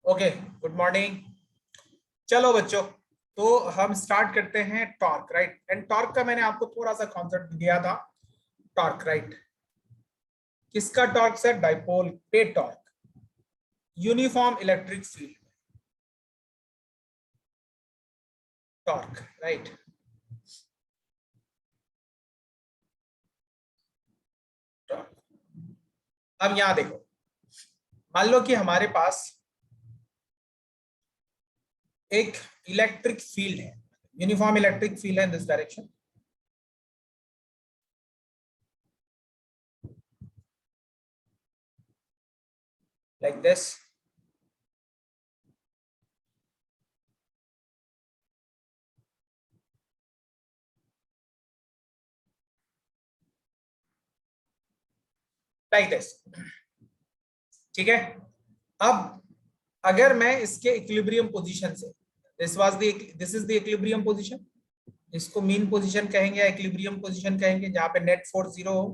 Okay, good morning. चलो बच्चों, तो हम स्टार्ट करते हैं टॉर्क, राइट। एंड टॉर्क का मैंने आपको थोड़ा सा कॉन्सेप्ट दिया था। Torque, right. किसका टॉर्क सर? डाइपोल पे torque, uniform electric field torque, right. Torque. अब यहां देखो, मान लो कि हमारे पास एक इलेक्ट्रिक फील्ड है, यूनिफॉर्म इलेक्ट्रिक फील्ड है in this direction, like this. Like this, ठीक है। अब अगर मैं इसके इक्विलिब्रियम पोजीशन से, this is the equilibrium position, इसको मीन पोजीशन कहेंगे या इक्विलिब्रियम पोजीशन कहेंगे, जहां पे नेट फोर्स जीरो हो,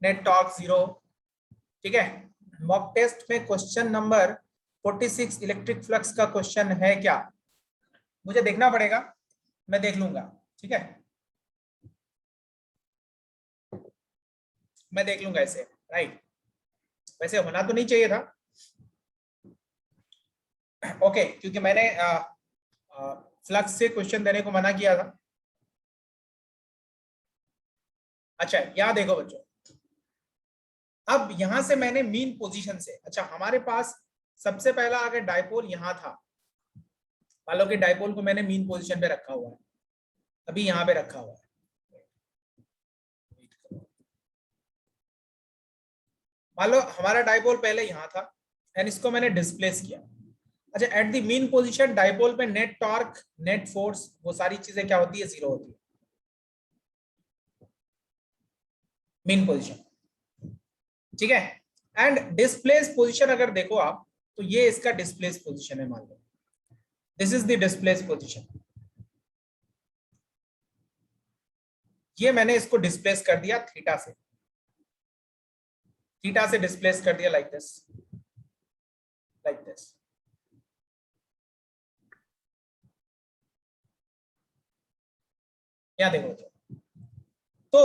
नेट टॉर्क जीरो हो, ठीक है। मॉक टेस्ट में क्वेश्चन नंबर 46 इलेक्ट्रिक फ्लक्स का क्वेश्चन है क्या? मुझे देखना पड़ेगा, मैं देख लूंगा, ठीक है, मैं देख लूंगा इसे, राइट। वैसे होना तो नहीं चाहिए था, ओके, क्योंकि मैंने फ्लक्स से क्वेश्चन देने को मना किया था। अच्छा, यहां देखो बच्चों, अब यहां से मैंने मीन पोजीशन से, अच्छा हमारे पास सबसे पहला अगर डाइपोल यहां था, मान लो कि डाइपोल को मैंने मीन पोजीशन पे रखा हुआ है, अभी यहां पे रखा हुआ है, मान लो हमारा डाइपोल पहले यहां था एंड इसको मैंने डिस्प्लेस किया। अच्छा, at the mean position dipole पे नेट टॉर्क, नेट फोर्स, वो सारी चीजें क्या होती है? जीरो होती है, मीन पोजीशन, ठीक है। एंड डिस्प्लेस पोजीशन अगर देखो आप, तो ये इसका डिस्प्लेस पोजीशन है, मान लो this is the displace position, ये मैंने इसको डिस्प्लेस कर दिया थीटा से, थीटा से डिस्प्लेस कर दिया, लाइक दिस, लाइक दिस। क्या देखो तो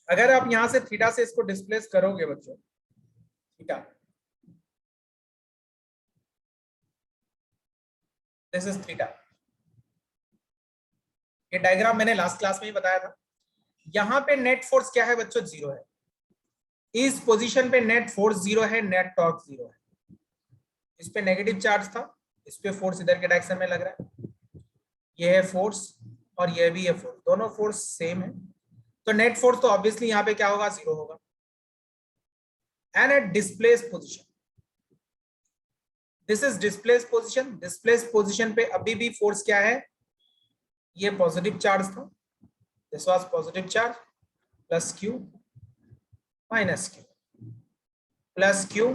अगर आप यहां से थीटा से इसको डिस्प्लेस करोगे बच्चों, थीटा, दिस इज थीटा, ये डायग्राम मैंने लास्ट क्लास में ही बताया था। यहां पे नेट फोर्स क्या है बच्चों? जीरो है। इस पोजीशन पे नेट फोर्स जीरो है, नेट टॉर्क जीरो है। इस पे नेगेटिव चार्ज था, इस पे फोर्स इधर के डायरेक्शन में लग रहा है, ये है फोर्स और ये भी है फोर्स, दोनों फोर्स सेम है, तो नेट फोर्स तो ऑब्वियसली यहाँ पे क्या होगा? जीरो होगा। And at displace position, this is displace position, displace position पे अभी भी फोर्स क्या है? ये पॉजिटिव चार्ज था, this was positive charge, plus Q minus Q, plus Q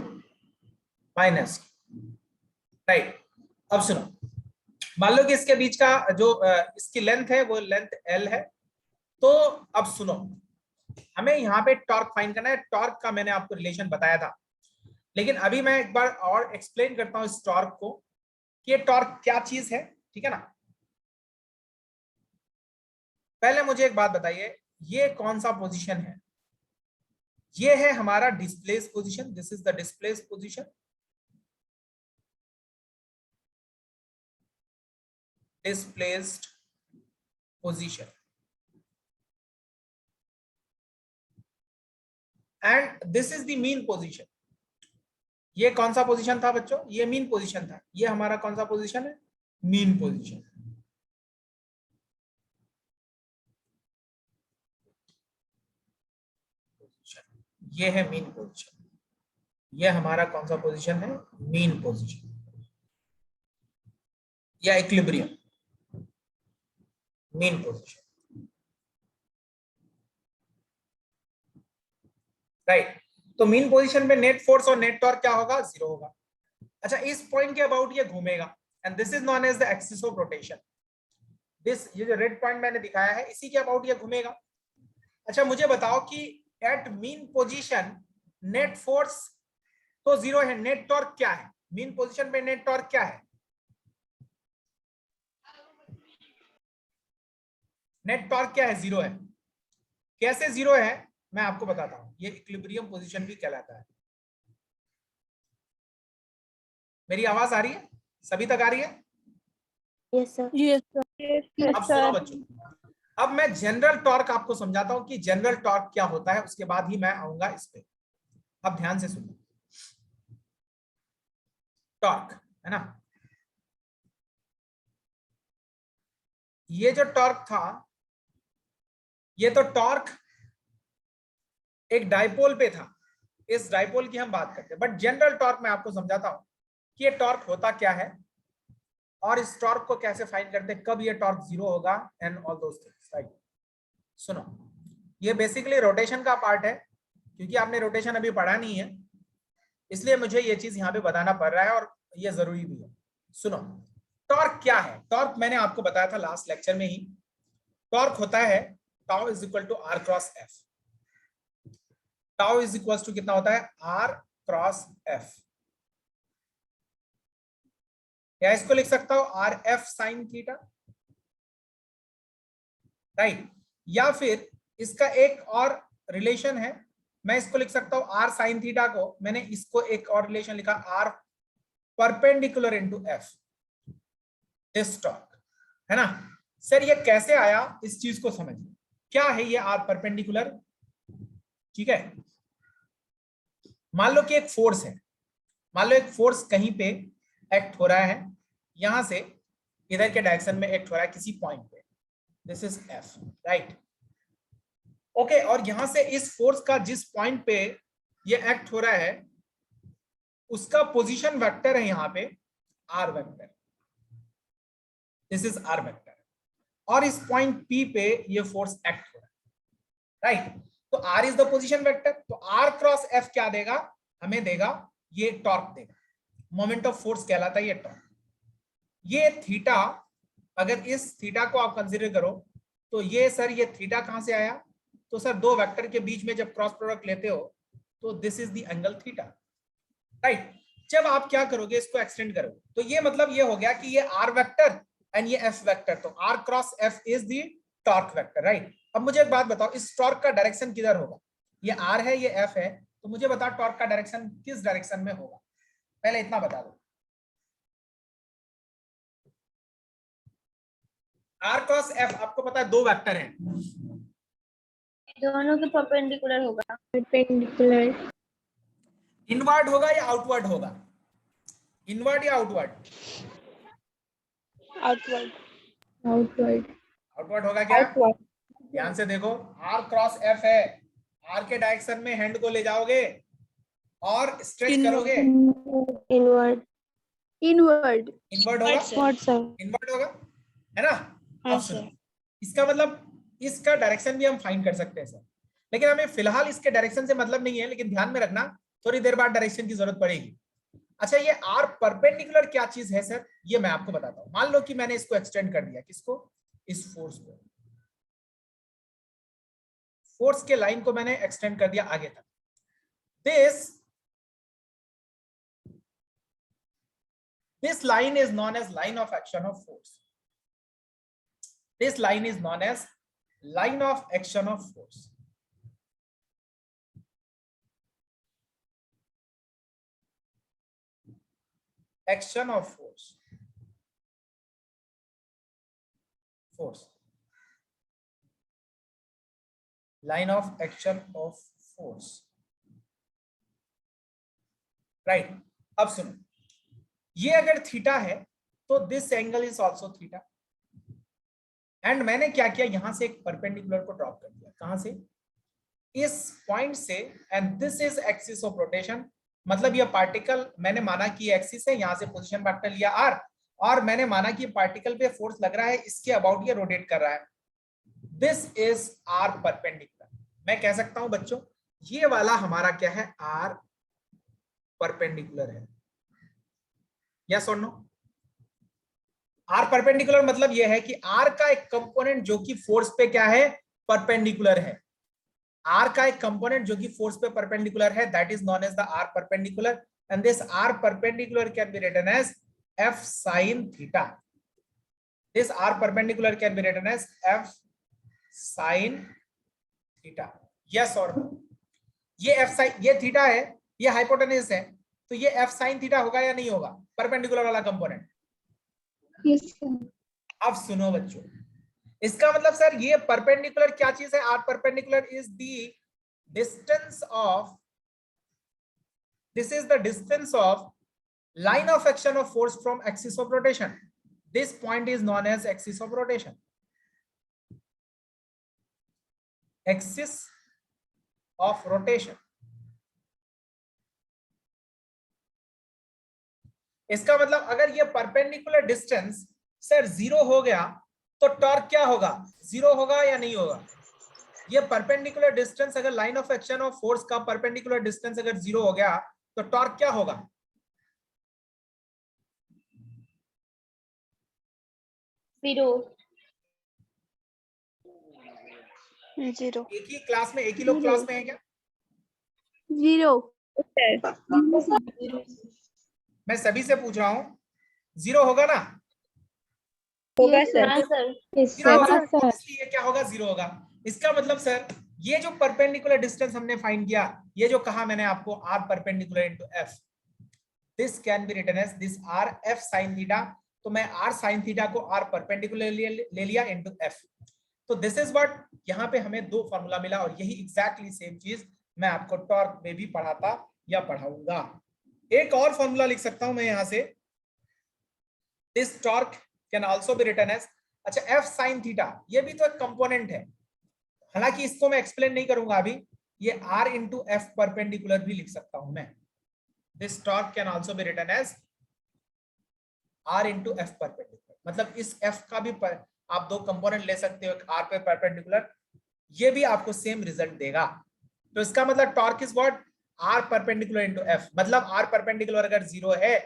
minus Q, right. अब सुनो, मान लो कि इसके बीच का जो इसकी लेंथ है वो लेंथ एल है, तो अब सुनो, हमें यहाँ पे टॉर्क फाइंड करना है। टॉर्क का मैंने आपको रिलेशन बताया था, लेकिन अभी मैं एक बार और एक्सप्लेन करता हूँ इस टॉर्क को, कि ये टॉर्क क्या चीज है, ठीक है ना। पहले मुझे एक बात बताइए, ये कौन सा पोजीशन है? ये है हमारा displace position, this is the displace position, displaced position, and this is the mean position. ये कौन सा पोजीशन था बच्चों? ये मीन पोजीशन था। ये हमारा कौन सा पोजीशन है? Mean position. ये है मीन पोजीशन, ये हमारा कौन सा पोजीशन है? मीन पोजीशन या इक्विलिब्रियम, मीन पोजीशन, राइट। तो मीन पोजीशन पे नेट फोर्स और नेट टॉर्क क्या होगा? जीरो होगा। अच्छा, इस पॉइंट के अबाउट ये घूमेगा, and this is known as the axis of rotation. This, ये जो रेड पॉइंट मैंने दिखाया है, इसी के अबाउट ये घूमेगा। अच्छा, मुझे बताओ कि at mean position net force तो जीरो है। नेट टॉर्क क्या है? मीन पोजीशन पे नेट टॉर्क क्या है? नेट टॉर्क क्या है? जीरो है। कैसे जीरो है मैं आपको बताता हूं। ये इक्विलिब्रियम पोजीशन भी कहलाता है। मेरी आवाज आ रही है? सभी तक आ रही है? Yes sir. अब सुनो बच्चों, अब मैं जनरल टॉर्क आपको समझाता हूं कि जनरल टॉर्क क्या होता है, उसके बाद ही मैं आऊंगा इस पे। अब ध्यान से सुनो। टॉर्क है ना, ये जो टॉर्क था, ये तो टॉर्क एक डाइपोल पे था। इस डाइपोल की हम बात करते हैं, बट जनरल टॉर्क मैं आपको समझाता हूं कि ये टॉर्क होता क्या है और इस टॉर्क को कैसे फाइंड करते हैं, कब ये टॉर्क जीरो होगा and all those things, right. सुनो, ये बेसिकली रोटेशन का पार्ट है, क्योंकि आपने रोटेशन अभी पढ़ा नहीं है, इसलिए मुझे ये चीज यहाँ पे बताना पड़ रहा है और ये जरूरी भी है। सुनो, टॉर्क क्या है? टॉर्क मैंने आपको बताया था लास्ट लेक्चर में ही। टॉर्क होता है tau is equal to R cross F. Tau is equal to कितना होता है? आर क्रॉस एफ, या इसको लिख सकता हूं R F sine theta, right. या फिर इसका एक और रिलेशन है, मैं इसको लिख सकता हूं आर साइन थीटा को, मैंने इसको एक और रिलेशन लिखा R perpendicular into F, this torque, है ना। सर ये कैसे आया, इस चीज को समझिए। क्या है ये आर परपेंडिकुलर? ठीक है, मान लो कि एक फोर्स है, मान लो एक फोर्स कहीं पे एक्ट हो रहा है, यहां से इधर के डायरेक्शन में एक्ट हो रहा है किसी पॉइंट पे, this is F, right. Okay, और यहां से इस फोर्स का जिस पॉइंट पे ये एक्ट हो रहा है उसका पोजीशन वेक्टर है यहाँ पे R vector, this is R vector, और इस पॉइंट पी पे ये फोर्स एक्ट हो रहा है, राइट। तो R is the position vector, तो आर क्रॉस एफ क्या देगा? हमें देगा ये टॉर्क देगा, मोमेंट ऑफ फोर्स कहलाता है ये टॉर्क। ये थीटा, अगर इस थीटा को आप कंसीडर करो तो ये सर, ये थीटा कहां से आया? तो सर दो वेक्टर के बीच में जब क्रॉस प्रोडक्ट लेते हो तो दिस is the angle theta, right. जब आप क्या करोगे, इसको एक्सटेंड करोगे तो ये मतलब ये हो गया कि ये आर वेक्टर एंड ये एफ वेक्टर, तो R cross F is the torque vector, right. अब मुझे एक बात बताओ, इस टॉर्क का डायरेक्शन किधर होगा? ये आर है, ये एफ है, तो मुझे बताओ टॉर्क का डायरेक्शन किस डायरेक्शन में होगा? पहले इतना बता दो। आर क्रॉस एफ आपको पता है दो वेक्टर हैं, दोनों के परपेंडिकुलर होगा। परपेंडिकुलर। इनवर्ड होगा या आउटवर्ड होगा? इनवर्ड या आउटवर्ड? आउटवर्ड। आउटवर्ड। आउटवर्ड होगा क्या? आउटवर्ड। ध्यान से देखो, आर क्रॉस एफ है, आर के डायरेक्शन में हैंड को ले जाओगे और स्ट्रेच करोगे, इनवर्ड। इनवर्ड। इनवर्ड होगा, इनवर्ड होगा, है ना। अब सुनो, इसका मतलब इसका डायरेक्शन भी हम फाइंड कर सकते हैं सर, लेकिन हमें फिलहाल इसके डायरेक्शन से मतलब नहीं है, लेकिन ध्यान में रखना थोड़ी देर बाद डायरेक्शन की जरूरत पड़ेगी। अच्छा, ये आर परपेंडिकुलर क्या चीज है सर, ये मैं आपको बताता हूं। मान लो कि मैंने इसको एक्सटेंड कर दिया, किसको? इस फोर्स को, फोर्स के लाइन को मैंने एक्सटेंड कर दिया आगे तक। This line is known as line of action of force. This line is known as line of action of force. Action of force. Force. Line of action of force. Right. अब सुनो, ये अगर theta है तो this angle is also theta, and मैंने क्या किया, यहां से एक परपेंडिकुलर को ड्रॉप कर दिया, कहां से? इस पॉइंट से, and this is axis of rotation, मतलब ये पार्टिकल मैंने माना कि एक्सिस है, यहां से पोजीशन वेक्टर लिया आर, और मैंने माना कि पार्टिकल पे फोर्स लग रहा है, इसके अबाउट ये रोटेट कर रहा है, दिस इज आर परपेंडिकुलर। मैं कह सकता हूं बच्चों, ये वाला हमारा क्या है? आर परपेंडिकुलर है, यस और नो? आर परपेंडिकुलर मतलब यह है कि आर का एक कंपोनेंट जो कि फोर्स पे क्या है? परपेंडिकुलर है। आर का एक कंपोनेंट जो कि फोर्स पे परपेंडिकुलर है, that is known as the R perpendicular. and this r perpendicular can be written as f sin theta. This r perpendicular can be written as f sin theta. Yes or no? ये f sin, ये theta है, ये hypotenuse है, तो ये f sin theta होगा या नहीं होगा, परपेंडिकुलर वाला कंपोनेंट? Yes, sir. अब सुनो बच्चों, इसका मतलब सर ये परपेंडिकुलर क्या चीज है? R perpendicular is the distance of, this is the distance of line of action of force from axis of rotation. This point is known as axis of rotation. Axis of rotation. इसका मतलब अगर ये perpendicular distance sir zero हो गया तो torque क्या होगा? Zero होगा या नहीं होगा? ये परपेंडिकुलर डिस्टेंस अगर line of action of force का परपेंडिकुलर डिस्टेंस अगर जीरो हो गया तो टॉर्क क्या होगा? Zero. जीरो। एक ही क्लास में, एक ही लोग क्लास में है क्या? Zero. मैं सभी से पूछ रहा हूं, जीरो होगा ना? होगा Yes, sir. sir. Yes, zero होगा, sir. इसलिए क्या होगा? जीरो होगा। इसका मतलब सर ये जो परपेंडिकुलर डिस्टेंस हमने फाइंड किया, ये जो कहा मैंने आपको r perpendicular into f, this can be written as this r f sin theta. तो मैं r sin थीटा को r परपेंडिकुलर ले लिया इनटू f। तो दिस इज व्हाट, यहाँ पे हमें दो फॉर्मूला मिला और यही एग्जैक्टली सेम चीज मैं आपको टॉर्क में भी पढ़ाता या पढ़ाऊंगा। एक और फॉर्मूला लिख सकता हूं मैं यहाँ से, this torque can also be written as, अच्छा f sin थीटा ये भी तो एक कंपोनेंट है, हालांकि इसको मैं एक्सप्लेन नहीं करूंगा अभी, ये r इंटू एफ परपेंडिकुलर भी लिख सकता हूं मैं। This torque can also be written as r into F perpendicular, मतलब इस f का भी आप दो कंपोनेंट ले सकते हो, r पे परपेंडिकुलर, ये भी आपको सेम रिजल्ट देगा। तो इसका मतलब torque is what? r perpendicular into f, मतलब r परपेंडिकुलर अगर जीरो है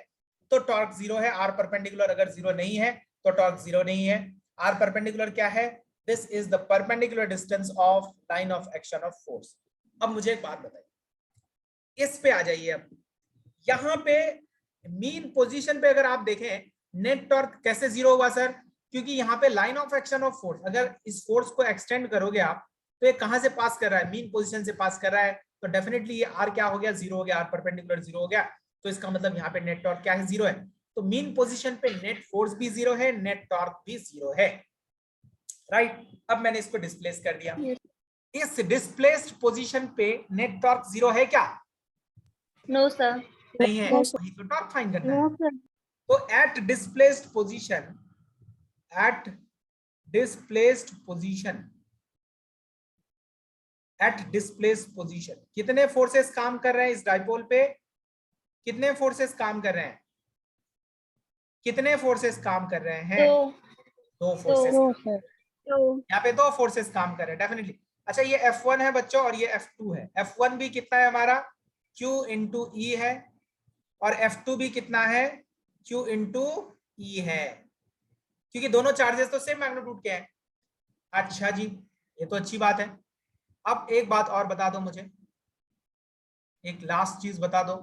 तो टॉर्क जीरो है, r परपेंडिकुलर अगर जीरो नहीं है तो टॉर्क जीरो नहीं है। r परपेंडिकुलर क्या है? This is the perpendicular distance of line of action of force. अब मुझे एक बात बताइए, इस पे आ जाइए। अब यहाँ पे मीन पोजीशन पे अगर आप देखें, नेट टॉर्क कैसे जीरो हुआ सर? क्योंकि यहाँ पे line of action of force, अगर इस फोर्स को एक्सटेंड करोगे आप तो ये कहां से पास कर रहा है? मीन पोजीशन से पास कर रहा है, तो डेफिनेटली ये r क्या हो गया? जीरो हो गया, r परपेंडिकुलर जीरो हो गया। तो इसका मतलब यहाँ पे नेट टॉर्क क्या है? जीरो है। तो मीन पोजीशन पे नेट फोर्स भी जीरो है, नेट टॉर्क भी जीरो है, राइट? अब मैंने इसको डिस्प्लेस कर दिया। इस डिस्प्लेस्ड पोजीशन पे नेट टॉर्क जीरो है क्या? No, sir. नहीं है, वही तो टॉर्क फाइंड करना है। तो at displaced position, at displaced position, at displaced position कितने फोर्सेस काम कर रहे हैं इस डाइपोल पे? कितने फोर्सेस काम कर रहे हैं? कितने फोर्सेस काम कर रहे हैं? दो फोर्सेस। यहाँ पे दो फोर्सेस काम कर रहे हैं डेफिनेटली। अच्छा ये F1 है बच्चों और ये F2 है। F1 भी कितना है हमारा? Q इंटू E है, और F2 भी कितना है? Q इंटू E है, क्योंकि दोनों चार्जेस तो सेम मैग्नीट्यूड के हैं। अच्छा जी, ये तो अच्छी बात है। अब एक बात और बता दो मुझे, एक लास्ट चीज बता दो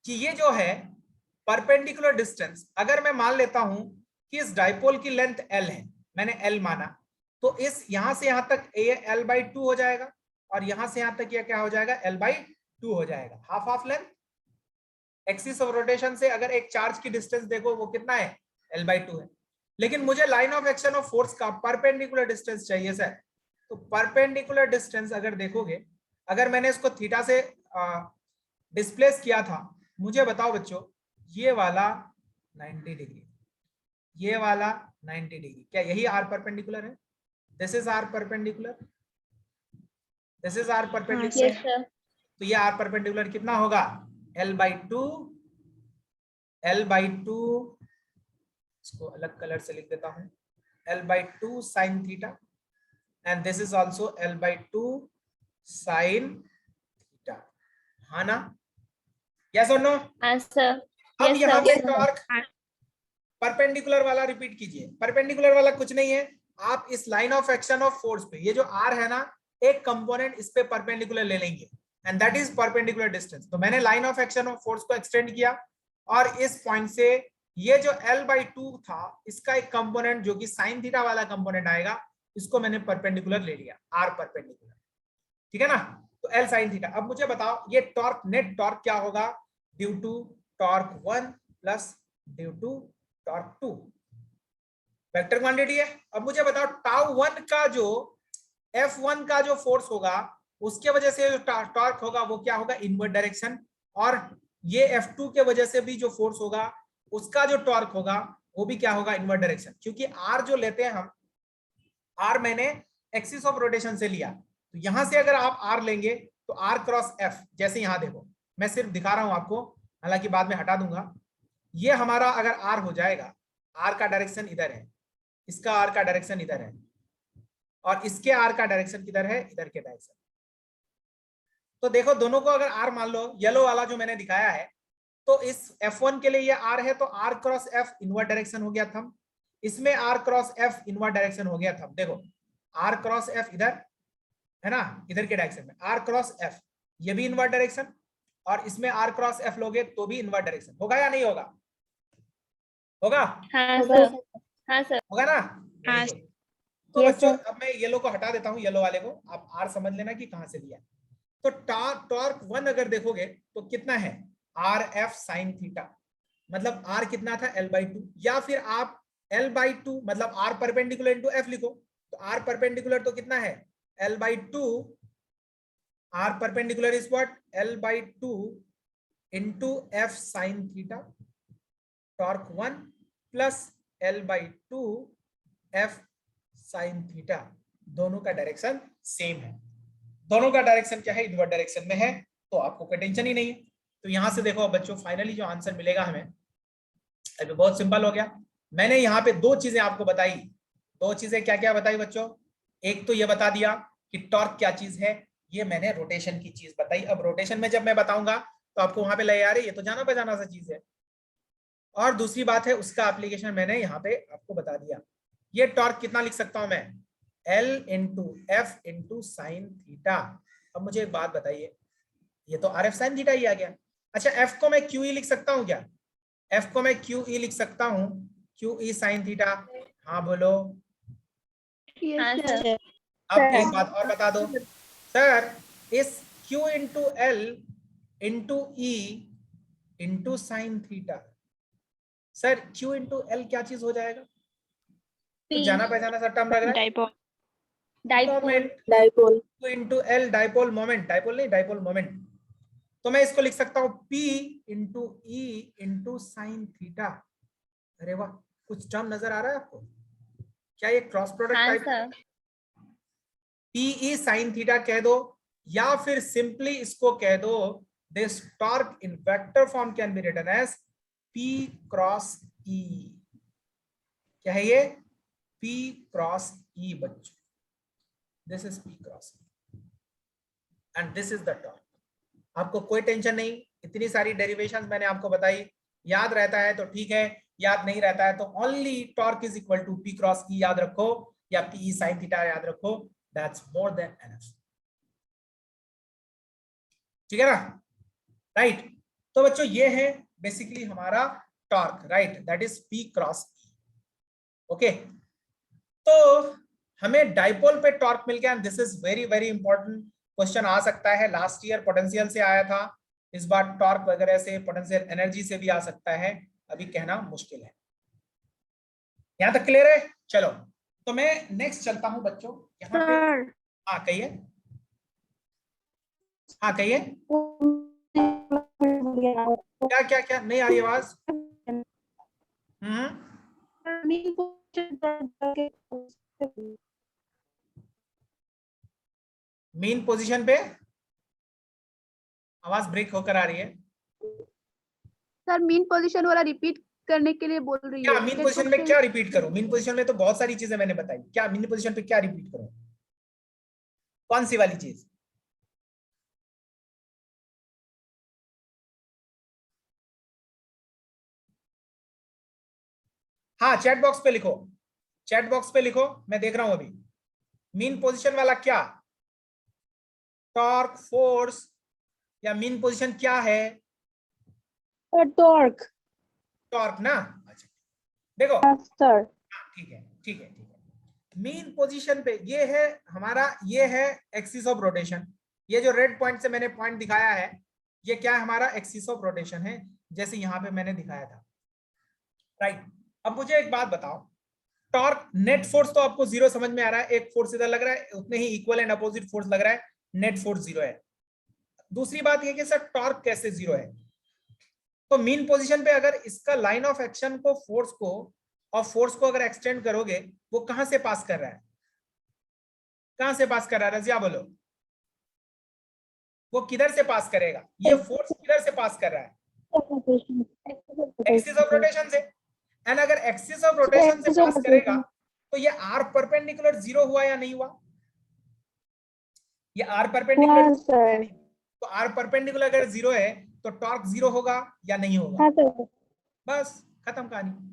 कि ये जो है परपेंडिकुलर डिस्टेंस, अगर मैं मान लेता हूं कि इस डाइपोल की लेंथ L है, मैंने L माना, तो इस यहां से यहां तक ये L/2 हो जाएगा, और यहां से यहां तक ये क्या हो जाएगा? L/2 हो जाएगा, half half length. Axis of rotation से अगर एक चार्ज की डिस्टेंस देखो वो कितना है? L/2 है। लेकिन मुझे line of action of force का परपेंडिकुलर डिस्टेंस चाहिए सर। तो परपेंडिकुलर डिस्टेंस अगर देखोगे, अगर मैंने इसको थीटा से डिस्प्लेस किया था, मुझे बताओ बच्चों, ये वाला 90 डिग्री, ये वाला 90 डिग्री, क्या यही आर परपेंडिकुलर है? This is R perpendicular, this is R perpendicular. Yes, sir. तो ये आर परपेंडिकुलर कितना होगा? L/2, L/2, इसको अलग कलर से लिख देता हूं, L/2 sine theta, and this is also L/2 sine theta. हाँ ना? यस और नो? Answer. अब Yes, यहाँ sir. पे टॉर्क परपेंडिकुलर वाला रिपीट कीजिए। परपेंडिकुलर वाला कुछ नहीं है, आप इस line of action of force पे ये जो आर है ना, एक कंपोनेंट इस पे परपेंडिकुलर ले लेंगे, and that is perpendicular distance. तो मैंने line of action of force को एक्सटेंड किया और इस पॉइंट से ये जो L/2 था इसका एक कंपोनेंट जो कि साइन थीटा वाला कंपोनेंट आएगा, इसको मैंने परपेंडिकुलर ले लिया, R परपेंडिकुलर, ठीक है ना। तो L sin थीटा। अब मुझे बताओ ये टॉर्क, नेट टॉर्क क्या होगा, due to torque 1 plus due to torque 2, vector quantity है। अब मुझे बताओ टाउ 1 का जो F1 का जो फोर्स होगा उसके वजह से जो टॉर्क होगा वो क्या होगा, इनवर्ट डायरेक्शन, और ये F2 के वजह से भी जो फोर्स होगा उसका जो टॉर्क होगा वो भी क्या होगा, इनवर्ट डायरेक्शन। क्योंकि R जो लेते हैं हम, R मैंने एक्सिस ऑफ रोटेशन से लिया, तो यहां से अगर आप R लेंगे तो R क्रॉस F, जैसे यहां देखो मैं सिर्फ दिखा रहा हूं आपको, हालांकि बाद में हटा दूंगा। ये हमारा अगर R हो जाएगा, R का डायरेक्शन इधर है, इसका R का डायरेक्शन इधर है, और इसके R का डायरेक्शन किधर है, इधर के डायरेक्शन। तो देखो दोनों को अगर R मान लो, येलो वाला जो मैंने दिखाया है, तो इस F1 के लिए ये R है तो R cross F invert direction हो गया थंब, इसमें R cross F invert direction हो गया थंब। देखो R क्रॉस F इधर है ना, इधर के डायरेक्शन में R क्रॉस F, ये भी इनवर्ट डायरेक्शन, और इसमें R क्रॉस F लोगे तो भी इनवर्ट डायरेक्शन। होगा या नहीं होगा, होगा, हाँ सर, हाँ सर, होगा ना। हाँ, Very good। तो yes, बच्चों sir। अब मैं येलो को हटा देता हूं, येलो वाले को, आप R समझ लेना कि कहां से लिया। तो टॉर्क 1 अगर देखोगे तो कितना है, RF sin थीटा, मतलब R कितना था, L/2, या फिर आप L/2 मतलब R परपेंडिकुलर इंटू F लिखो, तो R परपेंडिकुलर तो कितना है, L/2, R perpendicular is what, L/2 into F sin theta, torque 1 plus L/2 F sin theta, दोनों का डायरेक्शन सेम है, दोनों का डायरेक्शन क्या है, इनवर्ट डायरेक्शन में है, तो आपको कोई टेंशन ही नहीं है। तो यहां से देखो बच्चों फाइनली जो आंसर मिलेगा हमें, अभी बहुत सिंपल हो गया। मैंने यहाँ पे दो चीजें आपको बताई, दो चीजें क्या क्या बताई बच्चों, एक तो ये बता दिया कि टॉर्क क्या चीज है, ये मैंने रोटेशन की चीज बताई। अब रोटेशन में जब मैं बताऊंगा तो आपको वहां पे लगे यार ये तो जाना पहचाना सा चीज है, और दूसरी बात है उसका एप्लीकेशन मैंने यहाँ पे आपको बता दिया। ये टॉर्क कितना लिख सकता हूं मैं, L into F into sine theta. अब मुझे एक बात बताइए, ये तो RF साइन थीटा ही आ गया। अच्छा F को मैं QE लिख सकता हूँ क्या, F को मैं QE लिख सकता हूँ, QE साइन थीटा, हाँ बोलो। हाँ सर, अब एक बात और बता दो सर, इस Q into L into E into sine theta, sir Q into L क्या चीज हो जाएगा, तो P, जाना पहचाना सा टर्म लग रहा है, dipole, dipole, moment, dipole, Q into L dipole moment, dipole नहीं डाइपोल मोमेंट। तो मैं इसको लिख सकता हूँ P into E into sine theta. अरे वाह, कुछ टर्म नजर आ रहा है आपको, क्या ये क्रॉस प्रोडक्ट हाँ type, sir, PE sine theta कह दो, या फिर सिंपली इसको कह दो, this torque in vector form can be written as P cross E। क्या है ये, P क्रॉस E बच्चों, this is P cross E and this is the torque. आपको कोई टेंशन नहीं, इतनी सारी डेरिवेशंस मैंने आपको बताई, याद रहता है तो ठीक है, याद नहीं रहता है तो only torque is equal to P cross E याद रखो, या PE साइन थीटा याद रखो, दैट्स मोर देन एनफ। ठीक है ना, राइट। तो बच्चों ये है बेसिकली हमारा torque, right, that is P cross E। Okay, तो हमें डाइपोल पे टॉर्क मिल गया, this is very very important question आ सकता है, लास्ट ईयर पोटेंशियल से आया था, इस बार टॉर्क वगैरह से, पोटेंशियल एनर्जी से भी आ सकता है, अभी कहना मुश्किल है। यहां तक क्लियर है, चलो तो मैं नेक्स्ट चलता हूं बच्चों, यहाँ पे, हाँ कहिए, हाँ कहिए, क्या क्या क्या नहीं आ रही आवाज, मेन पोजीशन पे आवाज ब्रेक होकर आ रही है, सर मीन पोजीशन वाला रिपीट करने के लिए बोल रही क्या है। मीन पोजीशन में क्या रिपीट करूं, मीन पोजीशन में तो बहुत सारी चीजें मैंने बताई, क्या मीन पोजीशन पे क्या रिपीट करूं, कौन सी वाली चीज, हाँ चैट बॉक्स पे लिखो, चैट बॉक्स पे लिखो, मैं देख रहा हूं अभी। मीन पोजीशन वाला क्या, टॉर्क फोर्स या मीन पोजीशन क्या है? टॉर्क। टॉर्क ना। अच्छा देखो, सर। ठीक है ठीक है ठीक है। मीन पोजीशन पे ये है हमारा, ये है एक्सिस ऑफ रोटेशन। ये जो रेड पॉइंट से मैंने पॉइंट दिखाया है, ये क्या है? हमारा एक्सिस ऑफ रोटेशन है, जैसे यहां पे मैंने दिखाया था, राइट। अब मुझे एक बात बताओ, टॉर्क नेट फोर्स तो आपको जीरो समझ में आ रहा है, एक फोर्स इधर लग रहा है, उतने ही इक्वल एंड अपोजिट फोर्स लग रहा है, नेट फोर्स जीरो है। दूसरी बात ये कि सर टॉर्क कैसे जीरो है? तो मीन पोजीशन पे अगर इसका लाइन ऑफ एक्शन को, फोर्स को, और फोर्स को अगर एक्सटेंड करोगे, वो कहां से पास कर रहा है? कहां से पास कर रहा है रजिया, बोलो? वो किधर से पास करेगा? ये फोर्स किधर से पास कर रहा है? एक्सिस ऑफ रोटेशन से। एंड अगर एक्सिस ऑफ रोटेशन से पास करेगा तो ये आर परपेंडिकुलर जीरो हुआ या नहीं हुआ? ये आर परपेंडिकुलर, तो आर परपेंडिकुलर अगर जीरो है तो टॉर्क जीरो होगा या नहीं होगा? बस खत्म कहानी।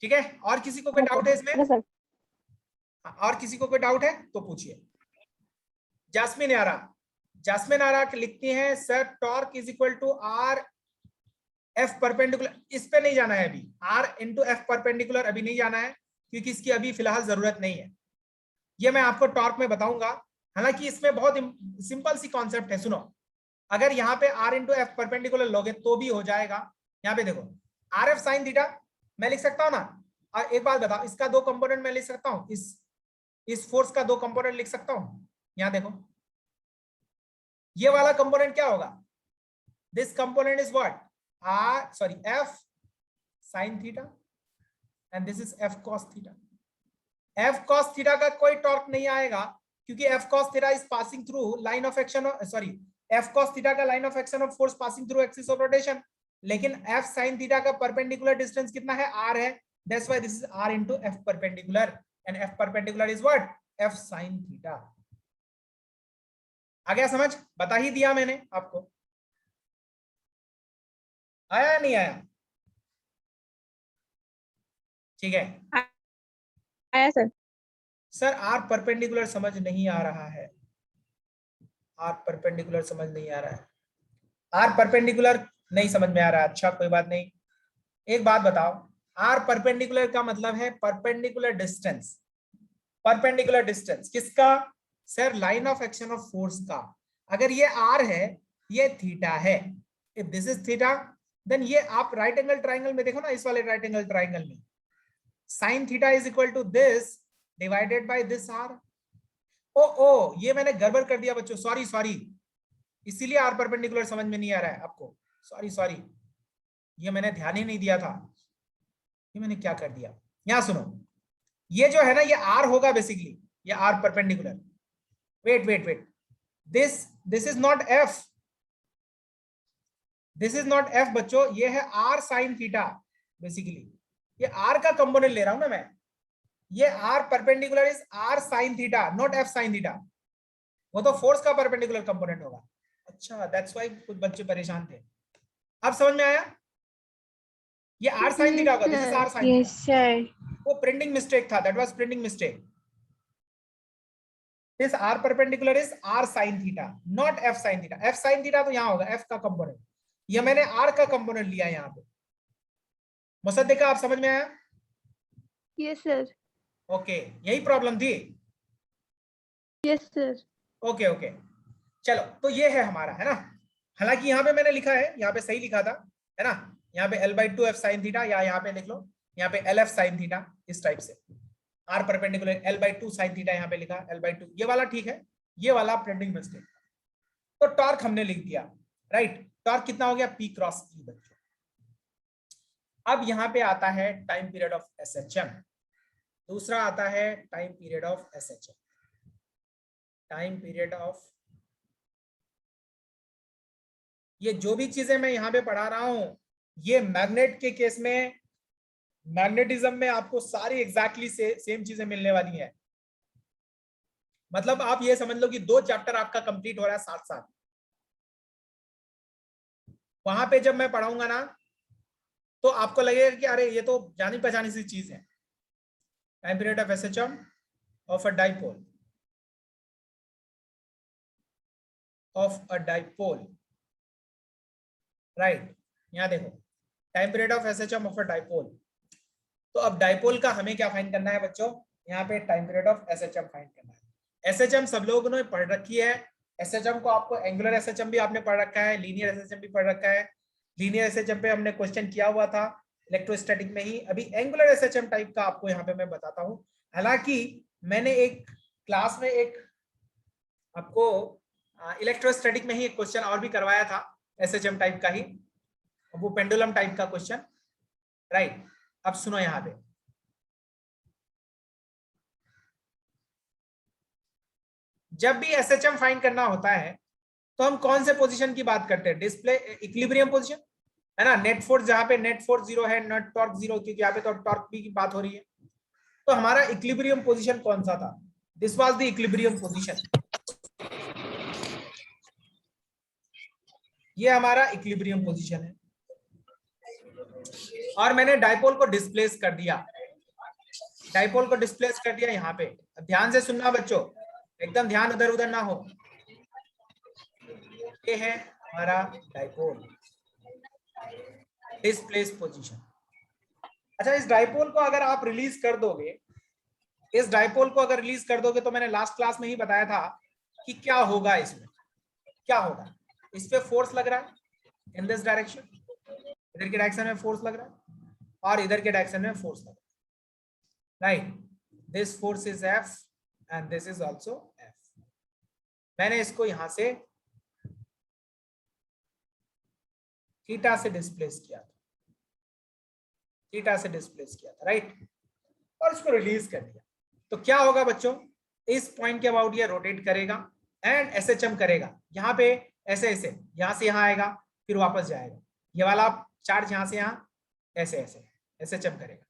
ठीक है, और किसी को कोई डाउट है इसमें? और किसी को कोई डाउट है तो पूछिए। जास्मिन आरा, जास्मिन आरा लिखती हैं sir torque is equal to R F perpendicular. इस पे नहीं जाना है अभी, आर इंटू एफ परपेंडिकुलर अभी नहीं जाना है, क्योंकि इसकी अभी फिलहाल जरूरत नहीं है। ये मैं आपको टॉर्क में बताऊंगा। हालांकि इसमें बहुत सिंपल सी कॉन्सेप्ट है, सुनो। अगर यहाँ पे आर इंटू एफ परपेंडिकुलर लोगे तो भी हो जाएगा। यहाँ पे देखो, आर एफ साइन थीटा मैं लिख सकता हूँ ना। और एक बात बताओ, इसका दो कंपोनेंट मैं लिख सकता हूँ, इस फोर्स का दो कंपोनेंट लिख सकता हूँ। यहाँ देखो, ये वाला कंपोनेंट क्या होगा? This component is what? F sine theta and this is F cos theta. F cos theta का कोई टॉर्क नहीं आएगा, क्योंकि F cos theta is passing through line of action, F cos theta का line of action of force passing through axis of rotation. लेकिन F sine theta का perpendicular distance कितना है? आर है। That's why this is R into F perpendicular, and F perpendicular is what? F sine theta. आ गया समझ? बता ही दिया मैंने आपको। आया या नहीं आया? ठीक है। आया सर। सर आर परपेंडिकुलर समझ नहीं आ रहा है, आर परपेंडिकुलर समझ नहीं आ रहा है, आर परपेंडिकुलर नहीं समझ में आ रहा है। अच्छा कोई बात नहीं, एक बात बताओ, आर परपेंडिकुलर का मतलब है परपेंडिकुलर डिस्टेंस। परपेंडिकुलर डिस्टेंस किसका? Sir line of action of force का। अगर ये आर है, ये थीटा है, if this is theta, then ये आप राइट एंगल ट्राइंगल में देखो ना, इस वाले राइट एंगल ट्राइंगल में sine theta is equal to this divided by this R. ओ ये मैंने गड़बड़ कर दिया बच्चों, सॉरी सॉरी, इसीलिए आर परपेंडिकुलर समझ में नहीं आ रहा है आपको। सॉरी सॉरी, ये मैंने ध्यान ही नहीं दिया था, ये मैंने क्या कर दिया। यहां सुनो, ये जो है ना, ये आर होगा बेसिकली, ये R perpendicular. Wait wait wait, this is not F, this is not F बच्चों, ये है आर साइन थीटा बेसिकली। ये आर का कंपोनेंट ले रहा हूं ना मैं, ये R perpendicular is R sine theta, not F sine theta. वो तो फोर्स का परपेंडिकुलर कंपोनेंट होगा। अच्छा, दैट्स व्हाई कुछ बच्चे परेशान थे। अब समझ में आया? ये आर साइन थीटा होगा, this is R sine theta. वो प्रिंटिंग मिस्टेक था, that was printing mistake. This R perpendicular is R sine theta, not F sine theta. F sine theta तो यहां होगा, एफ का कंपोनेंट। ये मैंने आर का कंपोनेंट लिया यहां पे। मुसद्दिका आप समझ में आया? Yes sir. ओके, यही प्रॉब्लम थी। Yes sir. ओके ओके, चलो तो ये है हमारा, है ना। हालांकि यहाँ पे मैंने लिखा है, यहाँ पे सही लिखा था, है ना। यहाँ पे L/2 एफ साइन थीटा, या यहाँ पे लिख लो, यहाँ पे LF साइन थीटा, इस टाइप से। R perpendicular L/2 sine theta, यहाँ पे लिखा L/2, ये वाला ठीक है, ये वाला प्रिंटिंग मिस्टेक। तो टॉर्क हमने लिख दिया, राइट। टॉर्क कितना हो गया? P क्रॉस E बच्चों। अब यहाँ पे आता है टाइम पीरियड ऑफ SHM, दूसरा आता है time period of SHM, time period of, ये जो भी चीजें मैं यहाँ पे पढ़ा रहा हूं, ये मैग्नेट के केस में, मैग्नेटिज्म में आपको सारी एग्जैक्टली सेम चीजें मिलने वाली हैं। मतलब आप ये समझ लो कि 2 चैप्टर आपका कंप्लीट हो रहा है साथ साथ। वहां पे जब मैं पढ़ाऊंगा ना, तो आपको लगेगा कि अरे ये तो जानी पहचानी सी चीज है। Time period of SHM of a dipole, of a dipole, right. यहाँ देखो time period of SHM of a dipole. तो अब डाइपोल का हमें क्या फाइंड करना है बच्चों, यहाँ पे time period of SHM find करना है। एसएचएम सब लोगों ने पढ़ रखी है। एसएचएम को आपको एंगुलर एसएचएम भी आपने पढ़ रखा है, लीनियर एसएचएम भी पढ़ रखा है। लीनियर एसएचएम पे हमने क्वेश्चन किया हुआ था इलेक्ट्रोस्टैटिक में ही। अभी एंगुलर एसएचएम टाइप का आपको यहाँ पे मैं बताता हूँ। हालांकि मैंने एक क्लास में एक आपको इलेक्ट्रोस्टैटिक में ही एक क्वेश्चन और भी करवाया था एसएचएम टाइप का ही, वो पेंडुलम टाइप का क्वेश्चन, राइट। अब सुनो यहाँ पे, जब भी एसएचएम फाइंड करना होता है तो हम कौन से पोजीशन की बात करते हैं, डिस्प्ले इक्विलिब्रियम पोजीशन है ना, नेट फोर्स जहां पे नेट फोर्स जीरो है, नेट टॉर्क जीरो, क्योंकि यहाँ पे तो टॉर्क की बात हो रही है। तो हमारा इक्विलिब्रियम पोजीशन कौन सा था, this was the equilibrium position. ये हमारा इक्विलिब्रियम पोजीशन है और मैंने डाइपोल को डिस्प्लेस कर दिया, डाइपोल को डिस्प्लेस कर दिया यहाँ पे। अब ध्यान से सुनना बच्चों, एकदम ध्यान उधर उधर ना हो। ये है हमारा डाइपोल डिस्प्लेस पोजीशन। अच्छा, इस डाइपोल को अगर आप रिलीज कर दोगे, इस डाइपोल को अगर रिलीज कर दोगे तो मैंने लास्ट क्लास में ही बताया था कि क्या होगा, इसमें क्या होगा, इस पे फोर्स लग रहा है इन दिस डायरेक्शन, इधर के डायरेक्शन में फोर्स लग रहा है और इधर के डायरेक्शन में फोर्स लग रहा है, right. This force is F and this is also F। मैंने इसको यहां से थीटा से डिस्प्लेस किया था, थीटा से डिस्प्लेस किया था, राइट, और इसको रिलीज कर दिया। तो क्या होगा बच्चों, इस पॉइंट के अबाउट ये रोटेट करेगा एंड एसएचएम करेगा। यहाँ पे ऐसे ऐसे, यहाँ से यहाँ आएगा फिर वापस जाएगा। ये वाला चार्ज यहाँ से यहाँ ऐसे ऐसे एसएचएम करेगा,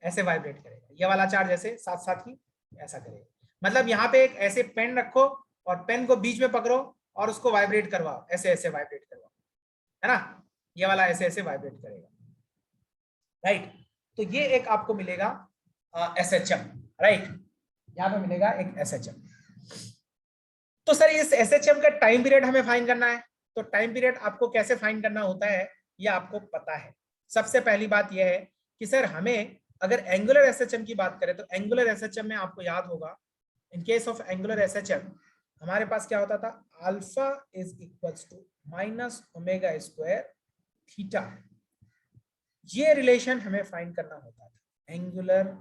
ऐसे वाइब्रेट करेगा। ये वाला चार्ज ऐसे साथ साथ ही ऐसा करेगा। मतलब यहाँ पे एक ऐसे पेन रखो और पेन को बीच में पकड़ो और उसको वाइब्रेट करवाओ, ऐसे ऐसे वाइब्रेट करवाओ, है ना। ये वाला ऐसे ऐसे वाइब्रेट करेगा, राइट। तो ये एक आपको मिलेगा एसएचएम, राइट, यहाँ पे मिलेगा एक एसएचएम। तो सर इस एसएचएम का टाइम पीरियड हमें फाइंड करना है। तो टाइम पीरियड आपको कैसे फाइंड करना होता है ये आपको पता है। सबसे पहली बात यह है कि सर हमें अगर एंगुलर एसएचएम की बात करें तो एंगुलर एसएचएम में आपको याद होगा, in case of angular SHM हमारे पास क्या होता था, alpha is equals to minus omega square theta. ये रिलेशन हमें फाइंड करना होता था एंगुलर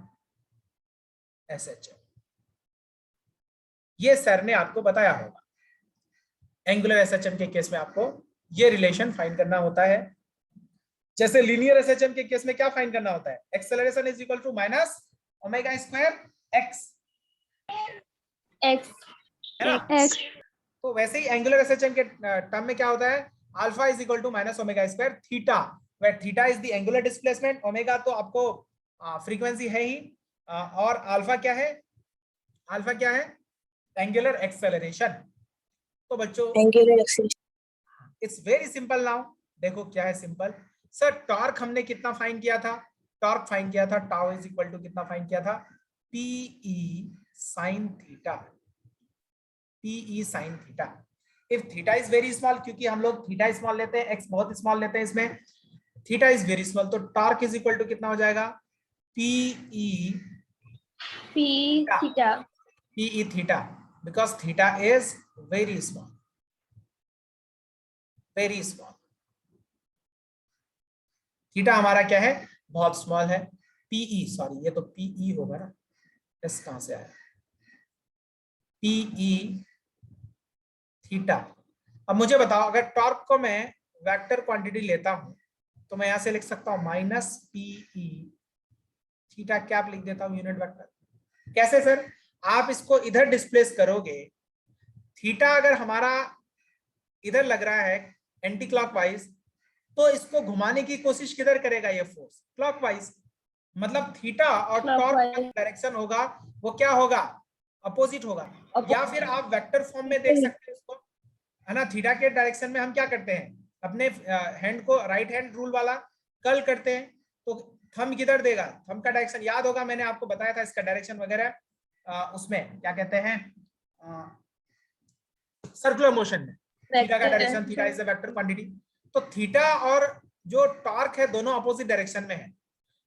एसएचएम। ये सर ने आपको बताया होगा, एंगुलर एसएचएम के केस में आपको ये रिलेशन फाइंड करना होता है। जैसे लीनियर एसएचएम के केस में क्या फाइंड करना होता है, acceleration is equal to minus omega square X, है ना। X तो वैसे ही एंगुलर एसएचएम के टर्म में क्या होता है, alpha is equal to minus omega square theta, where theta is the angular displacement, omega तो आपको फ्रीक्वेंसी है ही, और अल्फा क्या है, अल्फा क्या है, एंगुलर एक्सेलरेशन। तो बच्चों angular acceleration, it's very simple now. देखो क्या है सिंपल, सर टॉर्क हमने कितना फाइंड किया था, टॉर्क फाइंड किया था टाउ इज इक्वल टू कितना फाइंड किया था, PE sine theta, PE sine theta. If theta is very small, क्योंकि हम लोग थीटा स्मॉल लेते हैं, एक्स बहुत स्मॉल लेते हैं इसमें, थीटा इज वेरी स्मॉल, तो टॉर्क इज इक्वल टू कितना हो जाएगा, PE theta, PE theta, because theta is very small, very small. Theta हमारा क्या है, बहुत स्मॉल है। पीई, सॉरी ये तो पीई होगा ना, एस कहां से आया, पीई थीटा। अब मुझे बताओ, अगर टॉर्क को मैं वेक्टर क्वांटिटी लेता हूं तो मैं यहां से लिख सकता हूं माइनस पीई थीटा, क्या आप लिख देता हूं यूनिट वेक्टर। कैसे सर, आप इसको इधर डिस्प्लेस करोगे, थीटा अगर हमारा इधर लग रहा है एंटी क्लॉकवाइज, तो इसको घुमाने की कोशिश किधर करेगा ये फोर्स, क्लॉकवाइज। मतलब थीटा और टॉर्क का डायरेक्शन होगा वो क्या होगा, अपोजिट होगा। या फिर आप वेक्टर फॉर्म में देख सकते हैं इसको, है ना। थीटा के डायरेक्शन में हम क्या करते हैं, अपने हैंड को राइट हैंड रूल वाला कर्ल करते हैं, तो थंब किधर देगा, थंब का डायरेक्शन याद होगा, मैंने आपको बताया था इसका डायरेक्शन वगैरह उसमें क्या कहते हैं सर्कुलर मोशन में, थीटा का Vector डायरेक्शन, है, theta sir. Is a vector quantity. तो थीटा और जो टॉर्क है दोनों अपोजिट डायरेक्शन में है,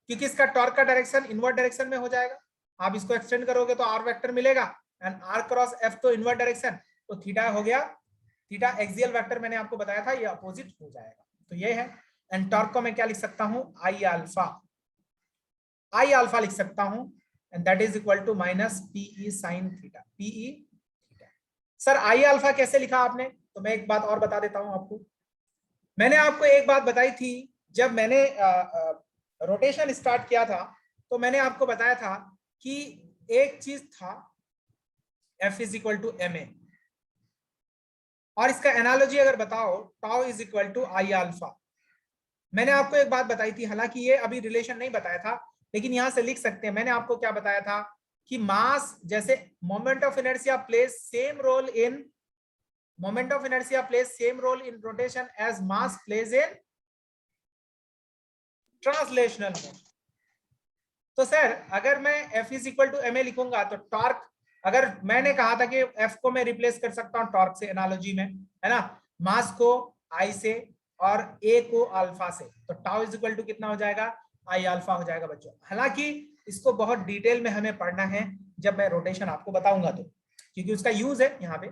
क्योंकि इसका टॉर्क का डायरेक्शन इनवर्ट डायरेक्शन में हो जाएगा। आप इसको एक्सटेंड करोगे तो आर वेक्टर मिलेगा, एंड आर क्रॉस एफ तो इनवर्ट डायरेक्शन, तो थीटा हो गया, थीटा एक्सियल वेक्टर मैंने आपको बताया था, ये अपोजिट हो जाएगा। तो ये है, एंड टॉर्क को मैं क्या लिख सकता हूं, आई अल्फा लिख सकता हूं, and that is equal to minus PE sine theta, PE theta. Sir I alpha कैसे लिखा आपने, तो मैं एक बात और बता देता हूं आपको। मैंने आपको एक बात बताई थी, जब मैंने रोटेशन स्टार्ट किया था, तो मैंने आपको बताया था कि एक चीज था F is equal to M A, और इसका एनालॉजी अगर बताओ, tau is equal to I alpha. मैंने आपको एक बात बताई थी, हालांकि ये अभी रिलेशन नहीं बताया था, लेकिन यहां से लिख सकते हैं। मैंने आपको क्या बताया था कि मास, जैसे moment of inertia plays same role in rotation as mass plays in translational motion. तो सर अगर मैं F is equal to M A लिखूंगा, तो टॉर्क, अगर मैंने कहा था कि F को मैं रिप्लेस कर सकता हूं टॉर्क से एनालॉजी में, है ना, मास को I से और A को अल्फा से, तो टाउ इज इक्वल टू कितना हो जाएगा, आई अल्फा हो जाएगा बच्चों। हालांकि इसको बहुत डिटेल में हमें पढ़ना है जब मैं रोटेशन आपको बताऊंगा, तो क्योंकि उसका यूज है यहाँ पे,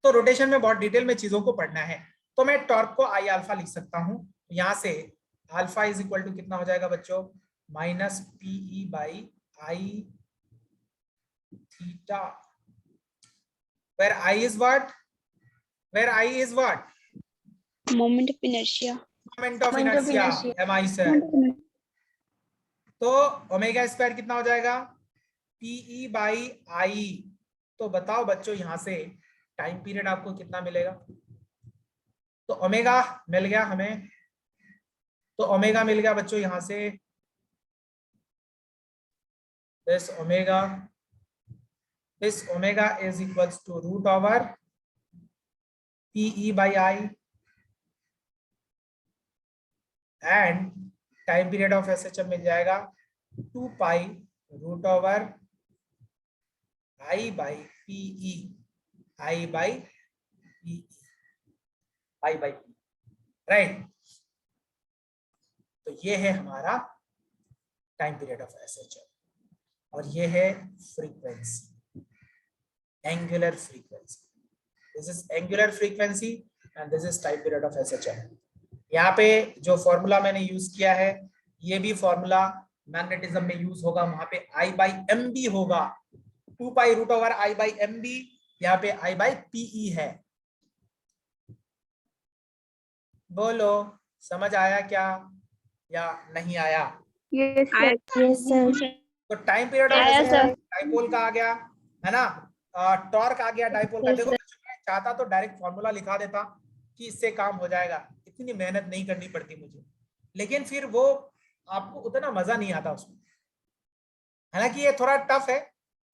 तो रोटेशन में बहुत डिटेल में चीजों को पढ़ना है। तो मैं टॉर्क को आई अल्फा लिख सकता हूं, यहां से अल्फा इज इक्वल टू कितना हो जाएगा बच्चों, minus PE by I theta, where I is what, Moment of inertia. moment of Moment of inertia, inertia. mi sir। तो ओमेगा स्क्वायर कितना हो जाएगा, पीई बाई आई। तो बताओ बच्चों यहां से टाइम पीरियड आपको कितना मिलेगा, तो ओमेगा मिल गया हमें, तो ओमेगा मिल गया बच्चों यहां से, this omega is equals to root over PE by I, and time period of SHM मिल जाएगा 2 pi root over I by PE, I by PE, right. तो ये है हमारा टाइम पीरियड ऑफ SHM, और ये है frequency, angular frequency, this is angular frequency and this is time period of SHM। यहाँ पे जो फॉर्मूला मैंने यूज किया है, ये भी फॉर्मूला मैग्नेटिज्म में यूज होगा, वहां पे I by MB होगा, 2 pi root over I by MB, यहाँ पे I by PE है। बोलो समझ आया क्या या नहीं आया? Yes, sir. Yes, sir. तो टाइम पीरियड ऑफ आया सर। डाइपोल का आ गया, है ना, टॉर्क आ गया डाइपोल का। देखो मैं चाहता तो डायरेक्ट फॉर्मूला लिखा देता कि इससे काम हो जाएगा, इतनी मेहनत नहीं करनी पड़ती मुझे, लेकिन फिर वो आपको उतना मजा नहीं आता उसमें। हालांकि ये थोड़ा टफ है,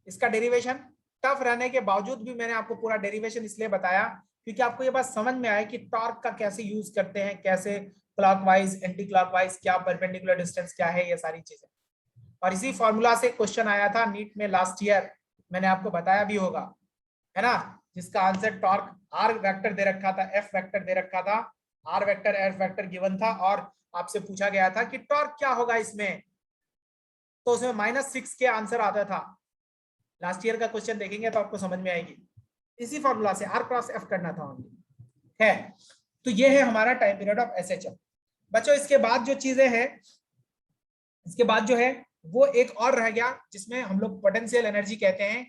इसका डेरिवेशन टफ रहने के बावजूद भी मैंने आपको पूरा डेरिवेशन इसलिए बताया क्योंकि आपको ये बात समझ में आए कि टॉर्क का कैसे यूज करते हैं, कैसे क्लॉकवाइज, एंटी क्लॉकवाइज, क्या परपेंडिकुलर डिस्टेंस क्या है, ये सारी चीजें। और इसी फॉर्मूला से क्वेश्चन आया था नीट में लास्ट ईयर, मैंने आपको बताया भी होगा, है ना, जिसका आंसर टॉर्क आर वेक्टर दे रखा था, एफ वेक्टर दे रखा था, R vector F vector given था, और आपसे पूछा गया था कि टॉर्क क्या होगा इसमें, तो उसमें -6 के आंसर आता था। लास्ट ईयर का क्वेश्चन देखेंगे तो आपको समझ में आएगी, इसी फॉर्मूला से आर क्रॉस एफ करना था ओनली, है। तो ये है हमारा टाइम पीरियड ऑफ SHM बच्चों। इसके बाद जो चीजें हैं, इसके बाद जो है वो एक और रह गया जिसमें हम लोग पोटेंशियल एनर्जी कहते हैं।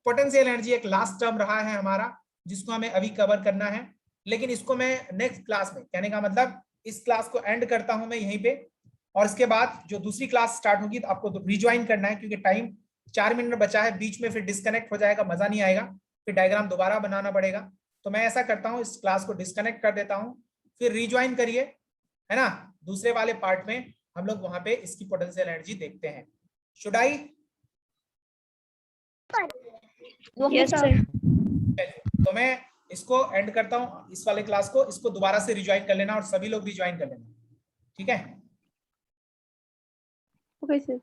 पोटेंशियल एनर्जी एक लास्ट टर्म रहा है हमारा, जिसको हमें अभी कवर करना है, लेकिन इसको मैं नेक्स्ट क्लास में, कहने का मतलब इस क्लास को एंड करता हूं मैं यहीं पे, और इसके बाद जो दूसरी क्लास स्टार्ट होगी तो आपको तो रिज्वाइन करना है, क्योंकि टाइम 4 मिनट बचा है, बीच में फिर डिस्कनेक्ट हो जाएगा, मजा नहीं आएगा, फिर डायग्राम दोबारा बनाना पड़ेगा। तो मैं ऐसा करता हूँ, इस क्लास को डिस्कनेक्ट कर देता हूँ, फिर रिज्वाइन करिए, है ना, दूसरे वाले पार्ट में हम लोग वहां पे इसकी पोटेंशियल एनर्जी देखते हैं। Should I? Yes, sir. तो मैं इसको एंड करता हूं, इस वाले क्लास को, इसको दोबारा से रिज्वाइन कर लेना और सभी लोग रिज्वाइन कर लेना, ठीक है? Okay, sir.